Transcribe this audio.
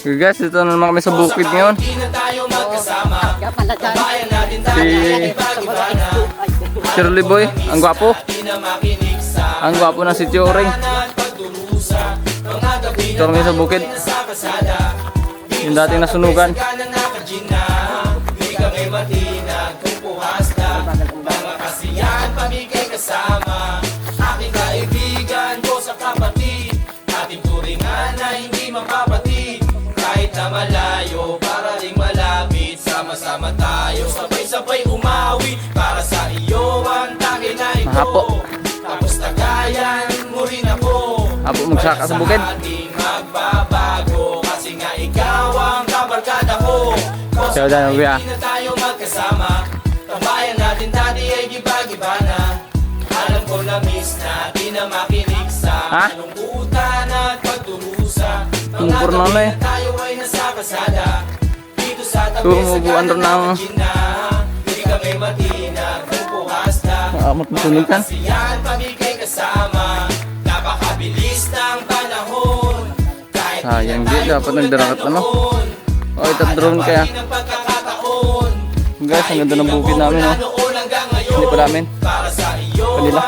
Okay guys, dito na naman kami sa bukid ngayon. Si Shirley Boy, ang gwapo. Ang gwapo na si Tioring. Dito kami sa bukid. Yung dating nasunugan. Kasama aking kaibigan ko sa kapatid, ating turingan na hindi mapapatid. Kahit na malayo, para ring malapit, sama-sama tayo, sabay-sabay umawi. Para sa iyo ang tagay na ito. Mahapo. Tapos tagayan mo rin ako. Hapo magsaka sa bukid. Magbabago kasi nga ikaw ang kabarkada ko. Siya dyan, Hindi na tayo magkasama. Tambayan natin dati ay giba-giba na. Alam ko na miss natin na makinig sa kalungkutan at pagdurusa. Mga gabi na tayo ay nasa kasada. Dito sa tabi sa kanan na kagina. Hindi kami matinag kung puhas na. Kasiyan pamigay kasama. Napakabilis ng panahon. Kahit sayang di, dapat nagdarakat ano. Oh, itag-drone kaya. Guys, ang ganda ng bukid namin, oh. Hindi pa namin. Kanila.